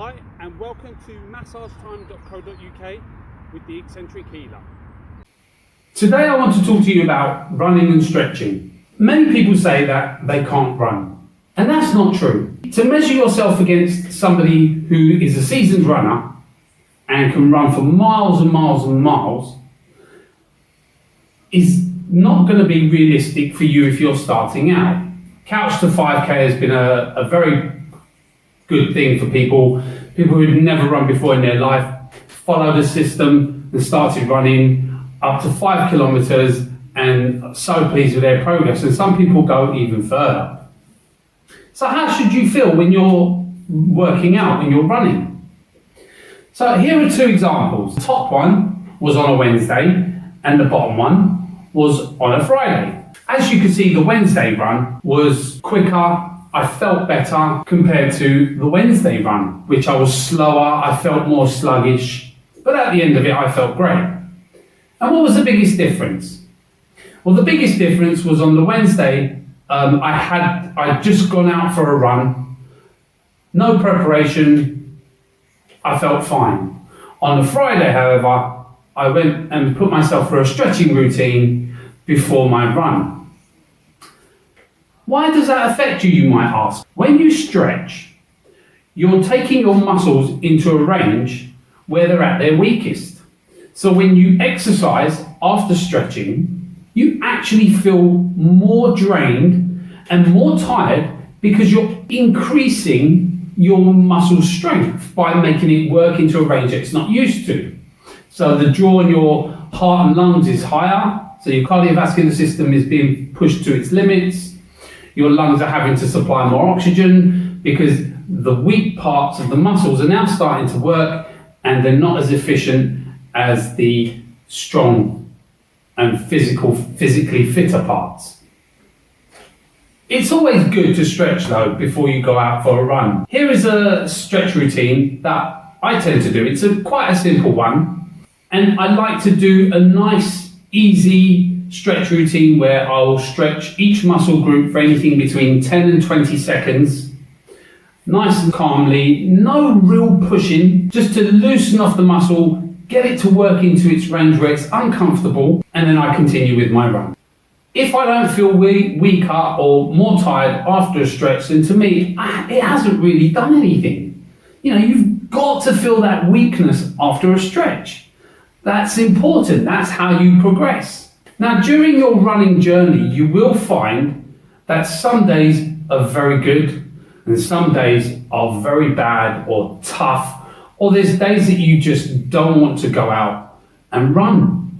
Hi and welcome to massagetime.co.uk with the eccentric healer. Today I want to talk to you about running and stretching. Many people say that they can't run, and that's not true. To measure yourself against somebody who is a seasoned runner and can run for miles and miles and miles is not going to be realistic for you if you're starting out. Couch to 5k has been a very good thing for people who've never run before in their life, followed the system and started running up to 5 kilometers and so pleased with their progress. And some people go even further. So how should you feel when you're working out, when you're running? So here are two examples. The top one was on a Wednesday and the bottom one was on a Friday. As you can see, the Wednesday run was quicker. I felt better compared to the Wednesday run, which I was slower, I felt more sluggish, but at the end of it, I felt great. And what was the biggest difference? Well, the biggest difference was on the Wednesday, I'd just gone out for a run, no preparation, I felt fine. On the Friday, however, I went and put myself through a stretching routine before my run. Why does that affect you, you might ask? When you stretch, you're taking your muscles into a range where they're at their weakest. So when you exercise after stretching, you actually feel more drained and more tired because you're increasing your muscle strength by making it work into a range that it's not used to. So the draw in your heart and lungs is higher, so your cardiovascular system is being pushed to its limits. Your lungs are having to supply more oxygen because the weak parts of the muscles are now starting to work and they're not as efficient as the strong and physically fitter parts. It's always good to stretch though before you go out for a run. Here is a stretch routine that I tend to do. It's quite a simple one, and I like to do a nice, easy stretch routine where I'll stretch each muscle group for anything between 10 and 20 seconds, nice and calmly, no real pushing, just to loosen off the muscle, get it to work into its range where it's uncomfortable, and then I continue with my run. If I don't feel weaker or more tired after a stretch, then to me, it hasn't really done anything. You know, you've got to feel that weakness after a stretch. That's important, that's how you progress. Now, during your running journey, you will find that some days are very good and some days are very bad or tough, or there's days that you just don't want to go out and run.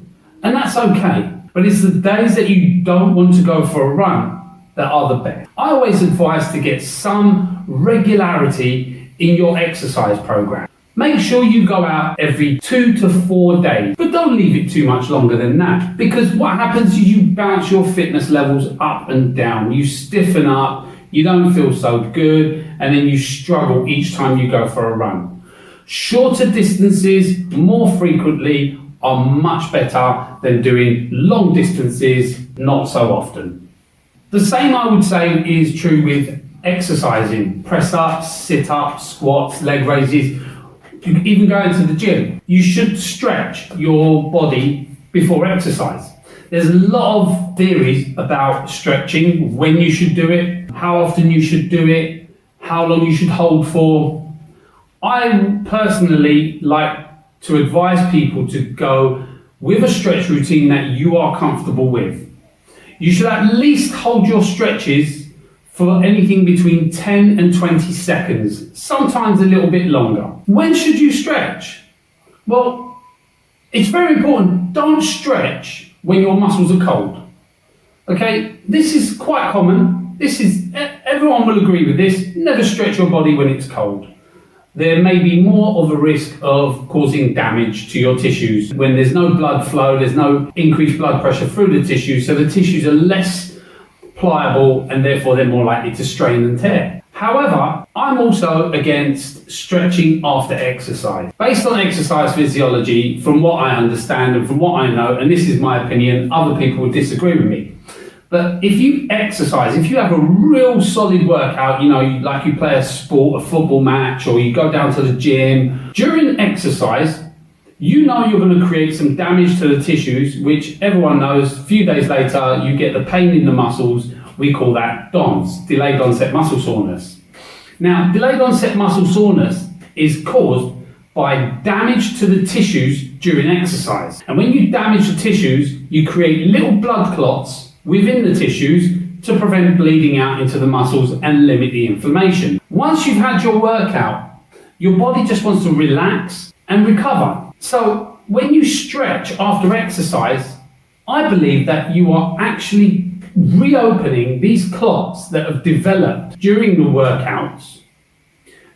And that's okay, but it's the days that you don't want to go for a run that are the best. I always advise to get some regularity in your exercise program. Make sure you go out every 2 to 4 days, but don't leave it too much longer than that, because what happens is you bounce your fitness levels up and down. You stiffen up, you don't feel so good, and then you struggle each time you go for a run. Shorter distances, more frequently, are much better than doing long distances not so often. The same I would say is true with exercising. Press-ups, sit-ups, squats, leg raises. You can even go into the gym. You should stretch your body before exercise. There's a lot of theories about stretching, when you should do it, how often you should do it, how long you should hold for. I personally like to advise people to go with a stretch routine that you are comfortable with. You should at least hold your stretches for anything between 10 and 20 seconds, sometimes a little bit longer. When should you stretch? Well, it's very important. Don't stretch when your muscles are cold. Okay, this is quite common. Everyone will agree with this. Never stretch your body when it's cold. There may be more of a risk of causing damage to your tissues. When there's no blood flow, there's no increased blood pressure through the tissues, so the tissues are less pliable and therefore they're more likely to strain and tear. However, I'm also against stretching after exercise. Based on exercise physiology, from what I understand and from what I know, and this is my opinion, other people would disagree with me, But if you exercise, if you have a real solid workout, like you play a sport, a football match, or you go down to the gym, during exercise, you're going to create some damage to the tissues, which everyone knows, a few days later, you get the pain in the muscles. We call that DOMS, delayed onset muscle soreness. Now, delayed onset muscle soreness is caused by damage to the tissues during exercise. And when you damage the tissues, you create little blood clots within the tissues to prevent bleeding out into the muscles and limit the inflammation. Once you've had your workout, your body just wants to relax and recover. So when you stretch after exercise, I believe that you are actually reopening these clots that have developed during the workouts,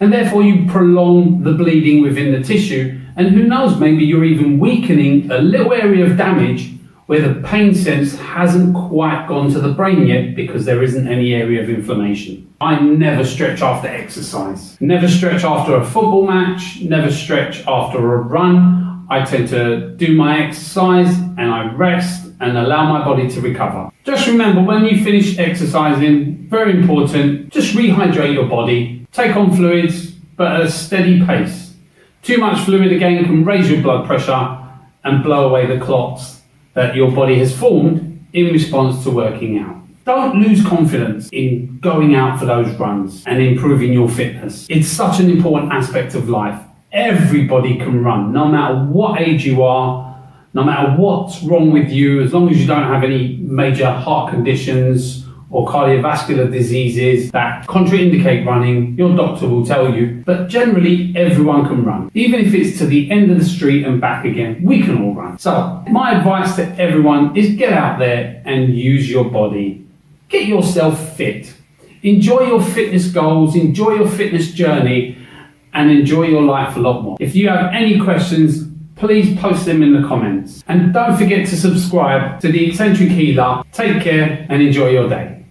and therefore you prolong the bleeding within the tissue, and who knows, maybe you're even weakening a little area of damage where the pain sense hasn't quite gone to the brain yet because there isn't any area of inflammation. I never stretch after exercise, never stretch after a football match, never stretch after a run. I tend to do my exercise and I rest and allow my body to recover. Just remember, when you finish exercising, very important, just rehydrate your body, take on fluids, but at a steady pace. Too much fluid again can raise your blood pressure and blow away the clots that your body has formed in response to working out. Don't lose confidence in going out for those runs and improving your fitness. It's such an important aspect of life. Everybody can run, no matter what age you are, no matter what's wrong with you, as long as you don't have any major heart conditions or cardiovascular diseases that contraindicate running, your doctor will tell you. But generally, everyone can run. Even if it's to the end of the street and back again, we can all run. So my advice to everyone is get out there and use your body. Get yourself fit. Enjoy your fitness goals, enjoy your fitness journey, and enjoy your life a lot more. If you have any questions, please post them in the comments. And don't forget to subscribe to The Eccentric Healer. Take care and enjoy your day.